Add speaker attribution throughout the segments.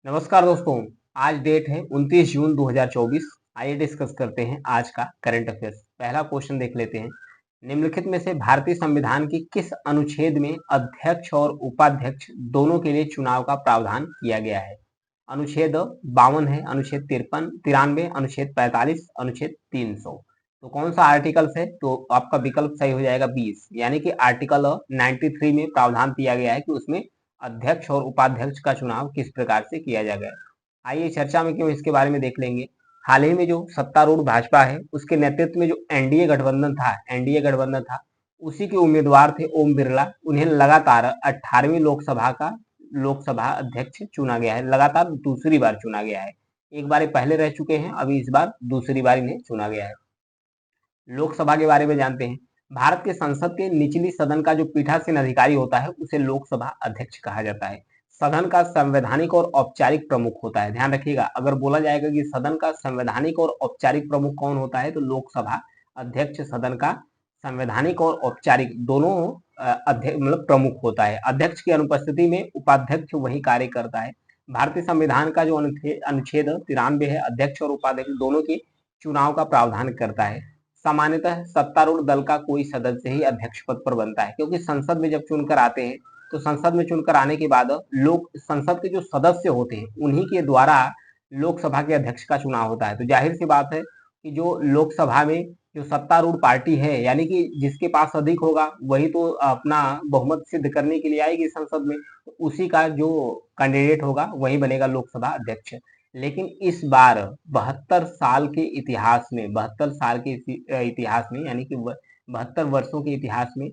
Speaker 1: नमस्कार दोस्तों। आज डेट है 29 जून 2024। आइए डिस्कस करते हैं आज का करंट अफेयर्स। पहला क्वेश्चन देख लेते हैं। निम्नलिखित में से भारतीय संविधान की किस अनुच्छेद में अध्यक्ष और उपाध्यक्ष दोनों के लिए चुनाव का प्रावधान किया गया है? अनुच्छेद 52 है, अनुच्छेद 93, अनुच्छेद 45, अनुच्छेद 300। तो कौन सा आर्टिकल्स है? तो आपका विकल्प सही हो जाएगा 20, यानी कि आर्टिकल 93 में प्रावधान दिया गया है कि उसमें अध्यक्ष और उपाध्यक्ष का चुनाव किस प्रकार से किया जाएगा। आइए चर्चा में क्यों इसके बारे में देख लेंगे। हाल ही में जो सत्तारूढ़ भाजपा है उसके नेतृत्व में जो एनडीए गठबंधन था, उसी के उम्मीदवार थे ओम बिरला। उन्हें लगातार 18वीं लोकसभा अध्यक्ष चुना गया है। लगातार दूसरी बार चुना गया है। एक बार पहले रह चुके हैं, अभी इस बार दूसरी बार इन्हें चुना गया है। लोकसभा के बारे में जानते हैं। भारत के संसद के निचली सदन का जो पीठासीन अधिकारी होता है उसे लोकसभा अध्यक्ष कहा जाता है। सदन का संवैधानिक और औपचारिक प्रमुख होता है। ध्यान रखिएगा, अगर बोला जाएगा कि सदन का संवैधानिक और औपचारिक प्रमुख कौन होता है, तो लोकसभा अध्यक्ष सदन का संवैधानिक और औपचारिक दोनों अध्यक्ष मतलब प्रमुख होता है। अध्यक्ष की अनुपस्थिति में उपाध्यक्ष वही कार्य करता है। भारतीय संविधान का जो अनुच्छेद 93 है, अध्यक्ष और उपाध्यक्ष दोनों के चुनाव का प्रावधान करता है। सामान्यतः सत्तारूढ़ दल का कोई सदस्य ही अध्यक्ष पद पर बनता है, क्योंकि संसद में जब चुनकर आते हैं तो संसद में चुनकर आने के बाद लोग संसद के जो सदस्य होते हैं उन्हीं के द्वारा लोकसभा के अध्यक्ष का चुनाव होता है। तो जाहिर सी बात है कि जो लोकसभा में जो सत्तारूढ़ पार्टी है, यानी कि जिसके पास अधिक होगा वही तो अपना बहुमत सिद्ध करने के लिए आएगी संसद में, तो उसी का जो कैंडिडेट होगा वही बनेगा लोकसभा अध्यक्ष। लेकिन इस बार 72 साल के इतिहास में, यानी कि 72 वर्षों के इतिहास में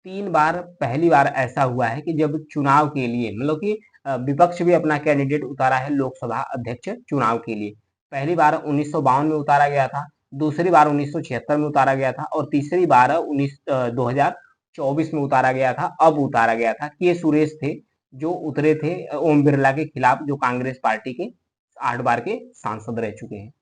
Speaker 1: पहली बार ऐसा हुआ है कि जब चुनाव के लिए मतलब कि विपक्ष भी अपना कैंडिडेट उतारा है लोकसभा अध्यक्ष चुनाव के लिए। पहली बार 1952 में उतारा गया था, दूसरी बार 1976 में उतारा गया था और तीसरी बार 2024 में उतारा गया था। अब उतारा गया था के सुरेश थे जो उतरे थे ओम बिरला के खिलाफ, जो कांग्रेस पार्टी के 8 बार के सांसद रह चुके हैं।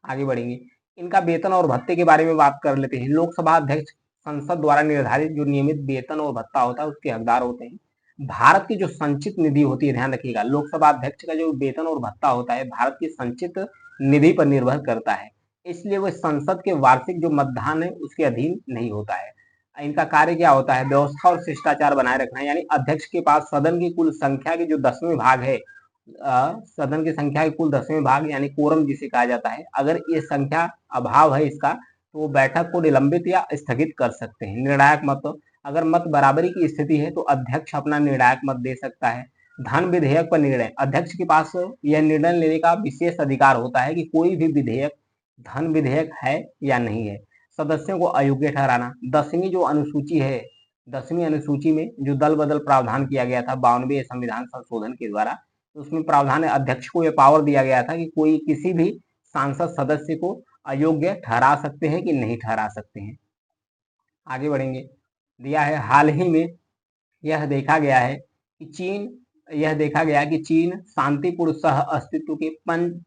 Speaker 1: आगे बढ़ेंगे, इनका वेतन और भत्ते के बारे में बात कर लेते हैं। लोकसभा अध्यक्ष संसद द्वारा निर्धारित जो नियमित वेतन और भत्ता होता है उसके हकदार होते हैं। भारत की जो संचित निधि होती है, ध्यान रखिएगा, लोकसभा अध्यक्ष का जो वेतन और भत्ता होता है भारत की संचित निधि पर निर्भर करता है, इसलिए वह संसद के वार्षिक जो मतदान है उसके अधीन नहीं होता है। इनका कार्य क्या होता है? व्यवस्था और शिष्टाचार बनाए रखना, यानी अध्यक्ष के पास सदन की कुल संख्या के जो 10वें भाग है, सदन की संख्या के कुल 10वें भाग यानी कोरम जिसे कहा जाता है, अगर ये संख्या अभाव है इसका, तो वो बैठक को निलंबित या स्थगित कर सकते हैं। निर्णायक मत, अगर मत बराबरी की स्थिति है तो अध्यक्ष अपना निर्णायक मत दे सकता है। धन विधेयक पर निर्णय, अध्यक्ष के पास यह निर्णय लेने का विशेष अधिकार होता है कि कोई भी विधेयक धन विधेयक है या नहीं है। सदस्यों को अयोग्य ठहराना, 10वीं अनुसूची में जो दल बदल प्रावधान किया गया था 92वें संविधान संशोधन के द्वारा, तो उसमें प्रावधान है अध्यक्ष को यह पावर दिया गया था कि कोई किसी भी सांसद सदस्य को अयोग्य ठहरा सकते हैं कि नहीं ठहरा सकते हैं। आगे बढ़ेंगे, दिया है हाल ही में यह देखा गया है कि चीन शांतिपूर्ण सह अस्तित्व के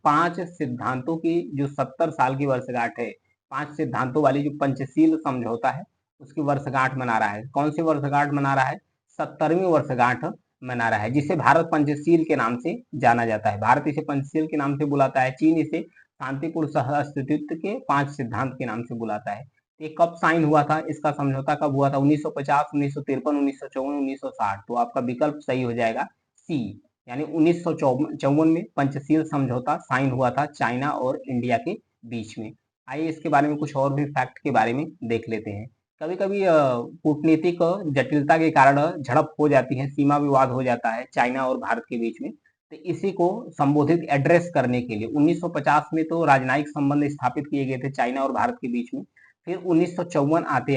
Speaker 1: 5 सिद्धांतों की जो 70 साल की वर्षगांठ है, 5 सिद्धांतों वाली जो पंचशील समझौता है उसकी वर्षगांठ मना रहा है। कौन सी वर्षगांठ मना रहा है? 70वीं वर्षगांठ मना रहा है, जिसे भारत पंचशील के नाम से जाना जाता है। भारत इसे पंचशील के नाम से बुलाता है, चीन इसे शांतिपूर्ण सह अस्तित्व के 5 सिद्धांत के नाम से बुलाता है। ये कब साइन हुआ था? इसका समझौता कब हुआ था? 1950, 1953, 1954, 1960। तो आपका विकल्प सही हो जाएगा सी, यानी 1954 में पंचशील समझौता साइन हुआ था चाइना और इंडिया के बीच में। आइए इसके बारे में कुछ और भी फैक्ट के बारे में देख लेते हैं। कभी कभी कूटनीतिक जटिलता के कारण झड़प हो जाती है, सीमा विवाद हो जाता है चाइना और भारत के बीच में। तो इसी को संबोधित एड्रेस करने के लिए 1950 में तो राजनयिक संबंध स्थापित किए गए थे चाइना और भारत के बीच में। फिर 1954 आते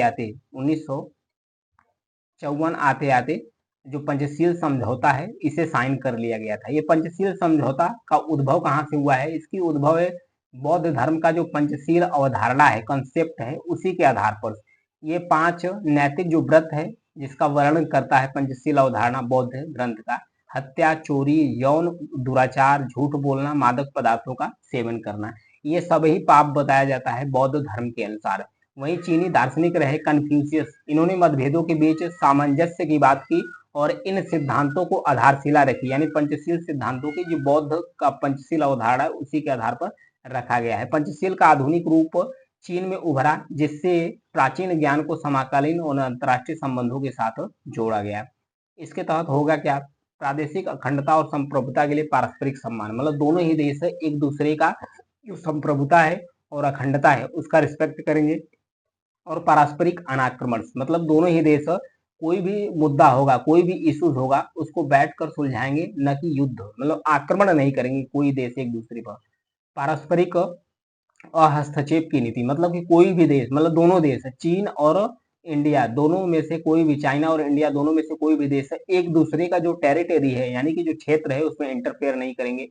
Speaker 1: आते जो पंचशील समझौता है इसे साइन कर लिया गया था। ये पंचशील समझौता का उद्भव कहाँ से हुआ है? इसकी उद्भव है बौद्ध धर्म का जो पंचशील अवधारणा है, कंसेप्ट है, उसी के आधार पर। ये 5 नैतिक जो व्रत है जिसका वर्णन करता है पंचशील अवधारणा बौद्ध ग्रंथ का: हत्या, चोरी, यौन दुराचार, झूठ बोलना, मादक पदार्थों का सेवन करना, ये सभी पाप बताया जाता है बौद्ध धर्म के अनुसार। वहीं चीनी दार्शनिक रहे कन्फ्यूशियस, इन्होंने मतभेदों के बीच सामंजस्य की बात की और इन सिद्धांतों को आधारशिला रखी, यानी पंचशील सिद्धांतों की जो बौद्ध का पंचशील अवधारणा है उसी के आधार पर रखा गया है। पंचशील का आधुनिक रूप चीन में उभरा, जिससे प्राचीन ज्ञान को समकालीन और अंतर्राष्ट्रीय संबंधों के साथ जोड़ा गया। इसके तहत होगा क्या, प्रादेशिक अखंडता और संप्रभुता के लिए पारस्परिक सम्मान, मतलब दोनों ही देश एक दूसरे का जो संप्रभुता है और अखंडता है उसका रिस्पेक्ट करेंगे। और पारस्परिक अनाक्रमण, मतलब दोनों ही देश कोई भी मुद्दा होगा, कोई भी इश्यूज होगा, उसको बैठकर सुलझाएंगे, न कि युद्ध, मतलब आक्रमण नहीं करेंगे कोई देश एक दूसरे पर। पारस्परिक हस्तक्षेप की नीति, मतलब कि कोई भी देश, मतलब दोनों देश चीन और इंडिया दोनों में से कोई भी, चाइना और इंडिया दोनों में से कोई भी देश एक दूसरे का जो टेरिटरी है, यानी कि जो क्षेत्र है उसमें इंटरफेयर नहीं करेंगे।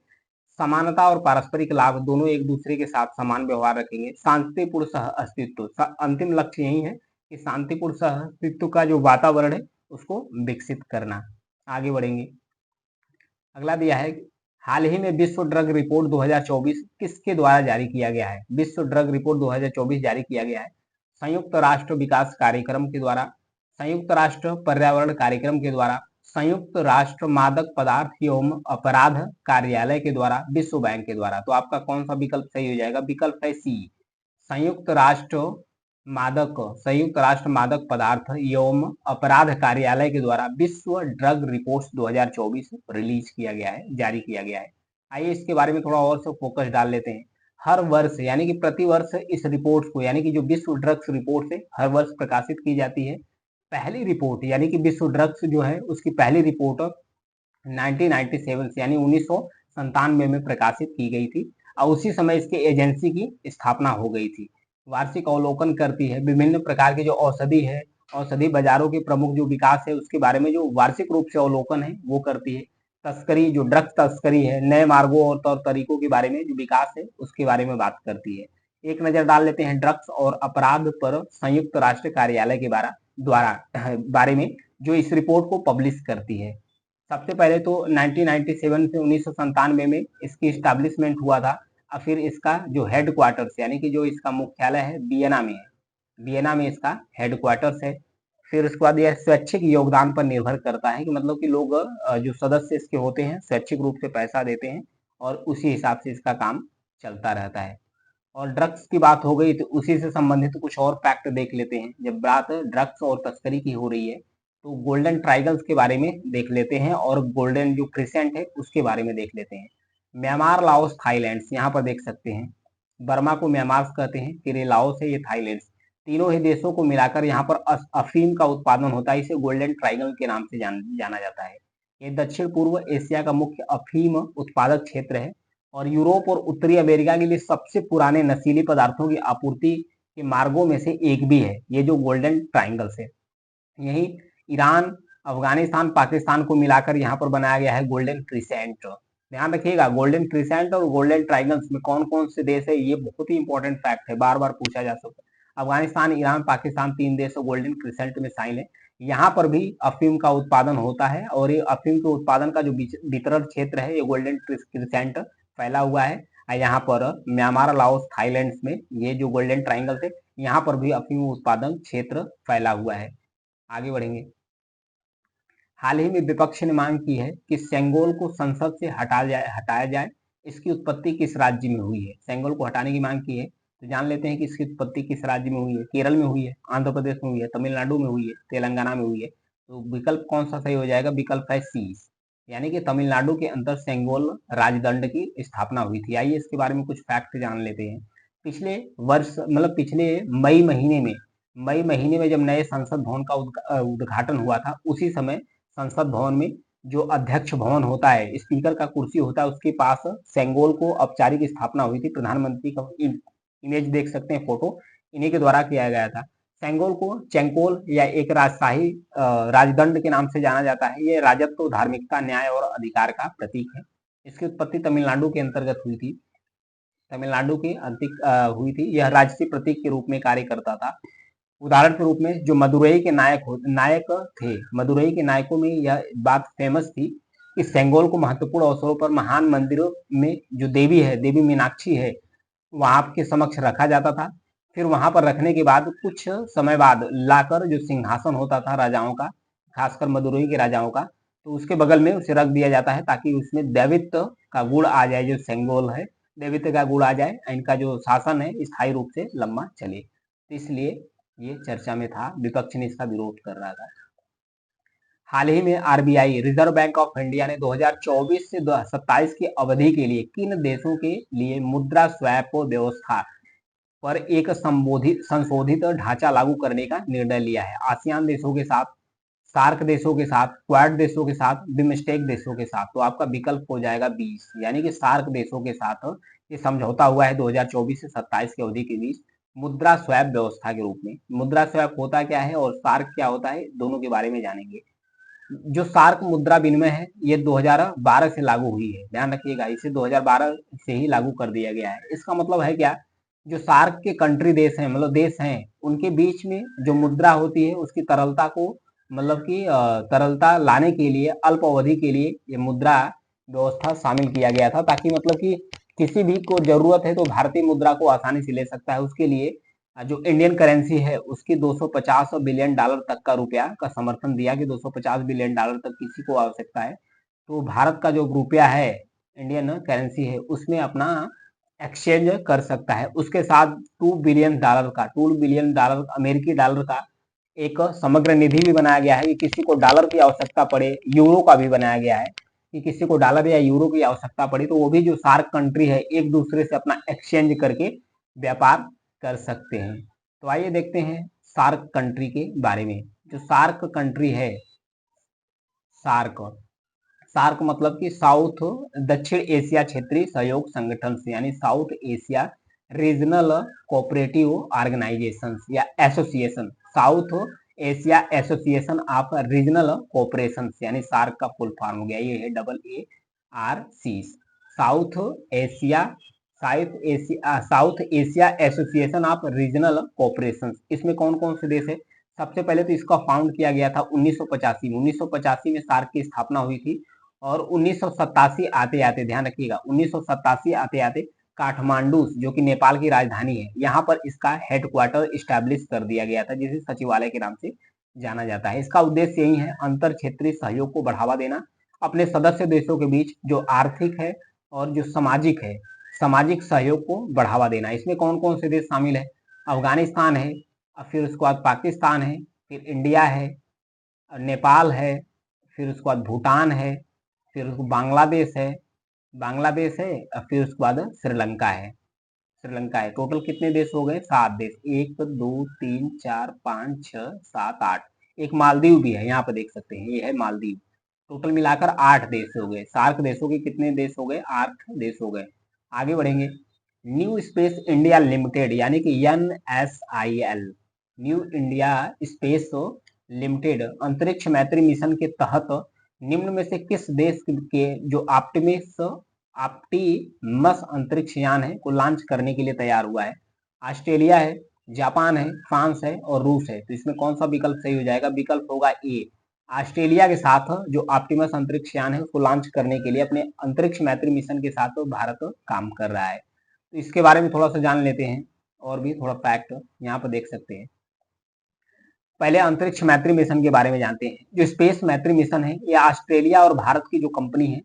Speaker 1: समानता और पारस्परिक लाभ, दोनों एक दूसरे के साथ समान व्यवहार रखेंगे। शांतिपूर्ण सह अस्तित्व, अंतिम लक्ष्य यही है कि शांतिपूर्ण सह अस्तित्व का जो वातावरण है उसको विकसित करना। आगे बढ़ेंगे। अगला दिया है, हाल ही में विश्व ड्रग रिपोर्ट 2024 किसके द्वारा जारी किया गया है? विश्व ड्रग रिपोर्ट 2024 जारी किया गया है संयुक्त राष्ट्र विकास कार्यक्रम के द्वारा, संयुक्त राष्ट्र पर्यावरण कार्यक्रम के द्वारा, संयुक्त राष्ट्र मादक पदार्थ एवं अपराध कार्यालय के द्वारा, विश्व बैंक के द्वारा। तो आपका कौन सा विकल्प सही हो जाएगा? विकल्प है सी, संयुक्त राष्ट्र मादक पदार्थ एवं अपराध कार्यालय के द्वारा विश्व ड्रग रिपोर्ट्स 2024 रिलीज किया गया है, जारी किया गया है। आइए इसके बारे में थोड़ा और से फोकस डाल लेते हैं। हर वर्ष यानी कि प्रति वर्ष इस रिपोर्ट को, यानी कि जो विश्व ड्रग्स रिपोर्ट है हर वर्ष प्रकाशित की जाती है। पहली रिपोर्ट यानी कि विश्व ड्रग्स जो है उसकी पहली रिपोर्ट 1997 यानी 1997 में प्रकाशित की गई थी और उसी समय इसके एजेंसी की स्थापना हो गई थी। वार्षिक अवलोकन करती है विभिन्न प्रकार के जो औषधि है, औषधि बाजारों के प्रमुख जो विकास है उसके बारे में जो वार्षिक रूप से अवलोकन है वो करती है। तस्करी, जो ड्रग्स तस्करी है, नए मार्गों और तौर तरीकों के बारे में जो विकास है उसके बारे में बात करती है। एक नजर डाल लेते हैं ड्रग्स और अपराध पर संयुक्त राष्ट्र कार्यालय के बारे में जो इस रिपोर्ट को पब्लिश करती है। सबसे पहले तो 1997 से 1997 में इसकी स्टैब्लिशमेंट हुआ था और फिर इसका जो हेड क्वार्टर्स यानी कि जो इसका मुख्यालय है वियना में है, वियना में इसका हेड क्वार्टर्स है। फिर उसके बाद यह स्वैच्छिक योगदान पर निर्भर करता है कि मतलब कि लोग जो सदस्य इसके होते हैं स्वैच्छिक रूप से पैसा देते हैं और उसी हिसाब से इसका काम चलता रहता है। और ड्रग्स की बात हो गई तो उसी से संबंधित कुछ और फैक्ट देख लेते हैं। जब बात ड्रग्स और तस्करी की हो रही है तो गोल्डन ट्राइगल्स के बारे में देख लेते हैं और गोल्डन जो क्रिसेंट है उसके बारे में देख लेते हैं। म्यांमार, लाओस, थाईलैंड, यहाँ पर देख सकते हैं। बर्मा को म्यांमार कहते हैं, फिर ये लाओस है, ये थाईलैंड। तीनों ही देशों को मिलाकर यहाँ पर अफीम का उत्पादन होता है, इसे गोल्डन ट्राइगल के नाम से जाना जाता है। ये दक्षिण पूर्व एशिया का मुख्य अफीम उत्पादक क्षेत्र है और यूरोप और उत्तरी अमेरिका के लिए सबसे पुराने नशीली पदार्थों की आपूर्ति के मार्गों में से एक भी है ये जो गोल्डन ट्राइंगल्स है। यही ईरान, अफगानिस्तान, पाकिस्तान को मिलाकर यहाँ पर बनाया गया है गोल्डन क्रिसेंट। ध्यान रखिएगा गोल्डन क्रिसेंट और गोल्डन ट्राइंगल्स में कौन कौन से देश है, ये बहुत ही इंपॉर्टेंट फैक्ट है, बार बार पूछा जा सकता है। अफगानिस्तान, ईरान, पाकिस्तान, तीन देश गोल्डन क्रिसेंट में शामिल है। यहाँ पर भी अफीम का उत्पादन होता है और ये अफीम के उत्पादन का जो वितरण क्षेत्र है ये गोल्डन क्रिसेंट फैला हुआ है। यहाँ पर म्यांमार, लाओस, थाईलैंड में ये जो गोल्डन ट्राइंगल है यहाँ पर भी अफीम उत्पादन क्षेत्र फैला हुआ है। आगे बढ़ेंगे। हाल ही में विपक्ष ने मांग की है कि सेंगोल को संसद से हटाया जाए। इसकी उत्पत्ति किस राज्य में हुई है? सेंगोल को हटाने की मांग की है तो जान लेते हैं कि इसकी उत्पत्ति किस राज्य में हुई है। केरल में हुई है, आंध्र प्रदेश में हुई है, तमिलनाडु में हुई है, तेलंगाना में हुई है। तो विकल्प कौन सा सही हो जाएगा? विकल्प है सी, यानी कि तमिलनाडु के अंदर सेंगोल राजदंड की स्थापना हुई थी। आइए इसके बारे में कुछ फैक्ट जान लेते हैं। पिछले वर्ष मतलब पिछले मई महीने में जब नए संसद भवन का उद्घाटन हुआ था उसी समय संसद भवन में जो अध्यक्ष भवन होता है, स्पीकर का कुर्सी होता है, उसके पास सेंगोल को औपचारिक स्थापना हुई थी। प्रधानमंत्री का इमेज देख सकते हैं, फोटो इन्हीं के द्वारा किया गया था। सेंगोल को चेंकोल या एक राजशाही राजदंड के नाम से जाना जाता है। ये राजत्व, धार्मिकता, न्याय और अधिकार का प्रतीक है। इसकी उत्पत्ति तमिलनाडु के अंतर्गत हुई थी, तमिलनाडु की हुई थी। यह राजसी प्रतीक के रूप में कार्य करता था। उदाहरण के रूप में जो मदुरई के नायक थे, मदुरई के नायकों में यह बात फेमस थी कि सेंगोल को महत्वपूर्ण अवसरों पर महान मंदिरों में जो देवी है, देवी मीनाक्षी है, वहां के समक्ष रखा जाता था। फिर वहां पर रखने के बाद कुछ समय बाद लाकर जो सिंहासन होता था राजाओं का, खासकर मदुरई के राजाओं का, तो उसके बगल में उसे रख दिया जाता है ताकि उसमें दैवित्व का गुण आ जाए, जो सेंगोल है दैवित्व का गुण आ जाए, इनका जो शासन है स्थायी रूप से लंबा चले। तो इसलिए ये चर्चा में था, विपक्ष ने इसका विरोध कर रहा था। हाल ही में RBI reserve bank of India ने 2024 से 27 की अवधि के लिए किन देशों के लिए मुद्रा स्वैप व्यवस्था पर एक संशोधित ढांचा लागू करने का निर्णय लिया है? आसियान देशों के साथ, सार्क देशों के साथ, क्वाड देशों के साथ, बिमस्टेक देशों के साथ। तो आपका विकल्प हो जाएगा 20, यानी कि सार्क देशों के साथ ये समझौता हुआ है 2024 से 27 की अवधि के बीच मुद्रा स्वैप व्यवस्था के रूप में। मुद्रा स्वैप होता क्या है और सार्क क्या होता है, दोनों के बारे में जानेंगे। जो सार्क मुद्रा विनिमय है ये 2012 से लागू हुई है, ध्यान रखिएगा, इसे 2012 से ही लागू कर दिया गया है। इसका मतलब है क्या, जो सार्क के कंट्री देश हैं, मतलब देश हैं, उनके बीच में जो मुद्रा होती है उसकी तरलता को, मतलब कि तरलता लाने के लिए अल्प अवधि के लिए ये मुद्रा व्यवस्था शामिल किया गया था, ताकि मतलब कि किसी भी को जरूरत है तो भारतीय मुद्रा को आसानी से ले सकता है। उसके लिए जो इंडियन करेंसी है उसकी 250 बिलियन डॉलर तक का रुपया का समर्थन दिया कि 250 बिलियन डॉलर तक किसी को आवश्यकता है तो भारत का जो रुपया है, इंडियन करेंसी है, उसमें अपना एक्सचेंज कर सकता है। उसके साथ 2 बिलियन डॉलर अमेरिकी डॉलर का एक समग्र निधि भी बनाया गया है कि किसी को डॉलर की आवश्यकता पड़े, यूरो का भी बनाया गया है कि किसी को डॉलर या यूरो की आवश्यकता पड़े तो वो भी जो सार्क कंट्री है एक दूसरे से अपना एक्सचेंज करके व्यापार कर सकते हैं। तो आइए देखते हैं सार्क कंट्री के बारे में। जो सार्क कंट्री है, सार्क सार्क मतलब कि साउथ दक्षिण एशिया क्षेत्रीय सहयोग संगठन से, यानी south Asia regional cooperative organisation या association, south Asia association of regional cooperation, यानी सार्क का फुल फॉर्म हो गया, ये है AARC, south Asia south Asia association of regional cooperation. इसमें कौन कौन से देश है? सबसे पहले तो इसका फाउंड किया गया था 1985 में, 1985 में सार्क की स्थापना हुई थी और 1987 आते आते, ध्यान रखिएगा, 1987 आते आते काठमांडू जो कि नेपाल की राजधानी है, यहाँ पर इसका हेडक्वार्टर स्टैब्लिश कर दिया गया था, जिसे सचिवालय के नाम से जाना जाता है। इसका उद्देश्य यही है, अंतर क्षेत्रीय सहयोग को बढ़ावा देना, अपने सदस्य देशों के बीच जो आर्थिक है और जो सामाजिक है, सामाजिक सहयोग को बढ़ावा देना। इसमें कौन कौन से देश शामिल है? अफगानिस्तान है, फिर उसके बाद पाकिस्तान है, फिर इंडिया है, नेपाल है, फिर उसके बाद भूटान है, फिर बांग्लादेश है, फिर उसके बाद श्रीलंका है, टोटल कितने देश हो गए? 7 देश, 1 2 3 4 5 6 7 8, एक मालदीव भी है, यहाँ पे देख सकते हैं, ये है मालदीव। टोटल मिलाकर 8 देश हो गए। सार्क देशों के कितने देश हो गए? 8 देश हो गए। आगे बढ़ेंगे। न्यू स्पेस इंडिया लिमिटेड यानी कि NSIL, new India space limited अंतरिक्ष मैत्री मिशन के तहत निम्न में से किस देश के जो ऑप्टिमस अंतरिक्ष यान है को लॉन्च करने के लिए तैयार हुआ है? ऑस्ट्रेलिया है, जापान है, फ्रांस है और रूस है। तो इसमें कौन सा विकल्प सही हो जाएगा? विकल्प होगा ए, ऑस्ट्रेलिया के साथ जो ऑप्टिमस अंतरिक्ष यान है उसको लॉन्च करने के लिए अपने अंतरिक्ष मैत्री मिशन के साथ भारत काम कर रहा है। तो इसके बारे में थोड़ा सा जान लेते हैं और भी थोड़ा फैक्ट यहाँ पर देख सकते हैं। पहले अंतरिक्ष मैत्री मिशन के बारे में जानते हैं। जो स्पेस मैत्री मिशन है ये ऑस्ट्रेलिया और भारत की जो कंपनी है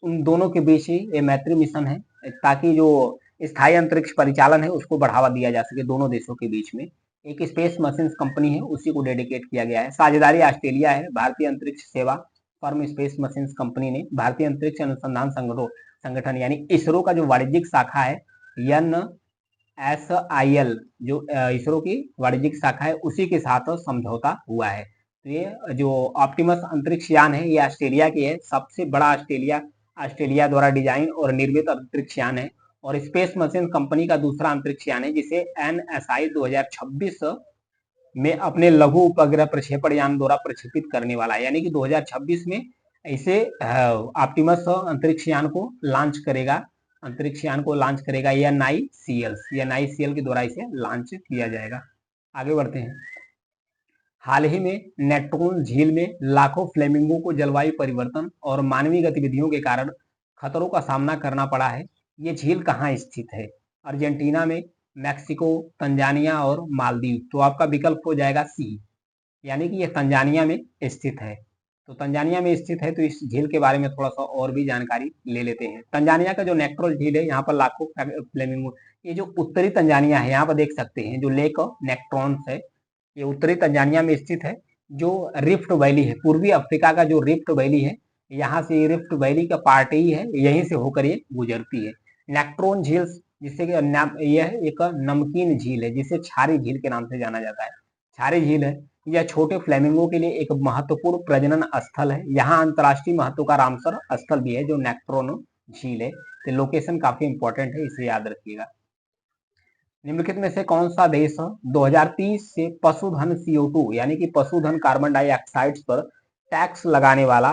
Speaker 1: उन दोनों के बीच ही ये मैत्री मिशन है, ताकि जो स्थायी अंतरिक्ष परिचालन है उसको बढ़ावा दिया जा सके दोनों देशों के बीच में। एक स्पेस मशीन कंपनी है उसी को डेडिकेट किया गया है। साझेदारी ऑस्ट्रेलिया है, भारतीय अंतरिक्ष सेवा फर्म स्पेस मशीन कंपनी ने भारतीय अंतरिक्ष अनुसंधान संगठन यानी इसरो का जो वाणिज्यिक शाखा है NSIL, जो इसरो की वाणिज्यिक शाखा है उसी के साथ समझौता हुआ है। तो ये जो ऑप्टिमस अंतरिक्ष यान है ये ऑस्ट्रेलिया की है, सबसे बड़ा ऑस्ट्रेलिया द्वारा डिजाइन और निर्मित अंतरिक्ष यान है और स्पेस मशीन कंपनी का दूसरा अंतरिक्ष यान है जिसे NSI 2026 में अपने लघु उपग्रह प्रक्षेपण यान द्वारा प्रक्षेपित करने वाला है, यानी कि 2026 में इसे ऑप्टिमस अंतरिक्ष यान को लॉन्च करेगा, NICL के द्वारा इसे लॉन्च किया जाएगा। आगे बढ़ते हैं। हाल ही में नेट्रोन झील में लाखों फ्लेमिंगो को जलवायु परिवर्तन और मानवीय गतिविधियों के कारण खतरों का सामना करना पड़ा है। ये झील कहाँ स्थित है? अर्जेंटीना में, मैक्सिको, तंजानिया और मालदीव। तो आपका विकल्प हो जाएगा सी, यानी कि ये तंजानिया में स्थित है। तो तंजानिया में स्थित है, तो इस झील के बारे में थोड़ा सा और भी जानकारी ले लेते हैं। तंजानिया का जो नेक्रोल झील है, यहाँ पर लाखों फ्लेमिंगो, ये जो उत्तरी तंजानिया है, यहाँ पर देख सकते हैं जो लेक नेक्ट्रॉन्स है, ये उत्तरी तंजानिया में स्थित है। जो रिफ्ट वैली है, पूर्वी अफ्रीका का जो रिफ्ट वैली है, यहाँ से ये रिफ्ट वैली का पार्ट ही है, यहीं से होकर ये गुजरती है। नेक्ट्रॉन झील, जिससे कि यह एक नमकीन झील है, जिसे क्षारी झील के नाम से जाना जाता है। क्षारी झील है, यह छोटे फ्लेमिंगो के लिए एक महत्वपूर्ण प्रजनन स्थल है। यहाँ अंतर्राष्ट्रीय महत्व का रामसर स्थल भी है, जो नेक्ट्रॉन झील है। तो लोकेशन काफी इंपॉर्टेंट है, इसे याद रखिएगा। निम्नलिखित में से कौन सा देश 2030 से पशुधन CO2 यानी कि पशुधन कार्बन डाइऑक्साइड पर टैक्स लगाने वाला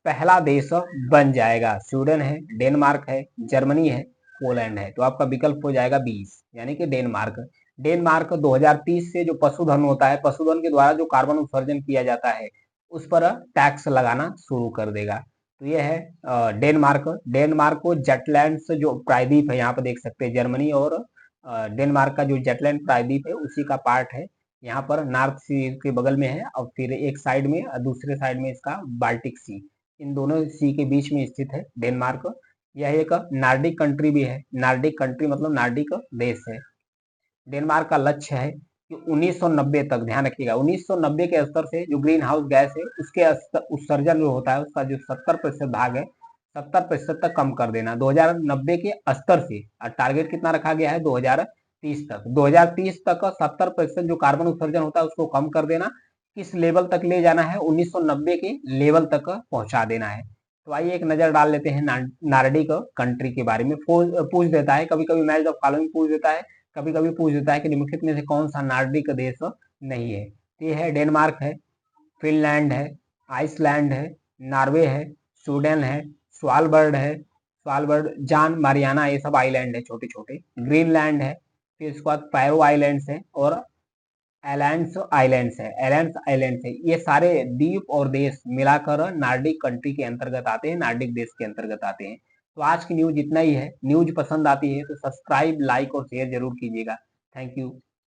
Speaker 1: पहला देश बन जाएगा? स्वीडन है, डेनमार्क है, जर्मनी है, पोलैंड है। तो आपका विकल्प हो जाएगा 20 यानी कि डेनमार्क। डेनमार्क 2030 से जो पशुधन होता है, पशुधन के द्वारा जो कार्बन उत्सर्जन किया जाता है, उस पर टैक्स लगाना शुरू कर देगा। तो यह है डेनमार्क। डेनमार्क को जटलैंड जो प्रायद्वीप है, यहाँ पर देख सकते हैं, जर्मनी और डेनमार्क का जो जटलैंड प्रायद्वीप है उसी का पार्ट है। यहाँ पर नॉर्थ सी के बगल में है, और फिर एक साइड में, दूसरे साइड में इसका बाल्टिक सी, इन दोनों सी के बीच में स्थित है डेनमार्क। यह एक नार्डिक कंट्री भी है। नार्डिक कंट्री मतलब नार्डिक देश है। डेनमार्क का लक्ष्य है कि 1990 तक, ध्यान रखिएगा, 1990 के स्तर से जो ग्रीन हाउस गैस है उसके उत्सर्जन जो होता है, उसका जो 70% भाग है, 70% तक कम कर देना 2090 के स्तर से। और टारगेट कितना रखा गया है? 2030 तक। 2030 तक 70% जो कार्बन उत्सर्जन होता है उसको कम कर देना। किस लेवल तक ले जाना है? 1990 के लेवल तक पहुंचा देना है। तो आइए एक नजर डाल लेते हैं नार्डिक कंट्री के बारे में। पूछ देता है कभी कभी, मैच द फॉलोइंग पूछ देता है, कभी कभी पूछ देता है कि निम्नलिखित में से कौन सा नार्डिक देश नहीं है। तो ये है डेनमार्क है, फिनलैंड है, आइसलैंड है, नॉर्वे है, स्वीडन है, स्वालबर्ड है, स्वालबर्ड, जान मारियाना, ये सब आइलैंड है छोटे छोटे, ग्रीनलैंड है, फिर उसके बाद पैरो आइलैंड्स है, और एलैंड्स आइलैंड्स है। ये सारे द्वीप और देश मिलाकर नार्डिक कंट्री के अंतर्गत आते हैं, नार्डिक देश के अंतर्गत आते हैं। तो आज की न्यूज इतना ही है। न्यूज पसंद आती है तो सब्सक्राइब, लाइक और शेयर जरूर कीजिएगा। Thank you.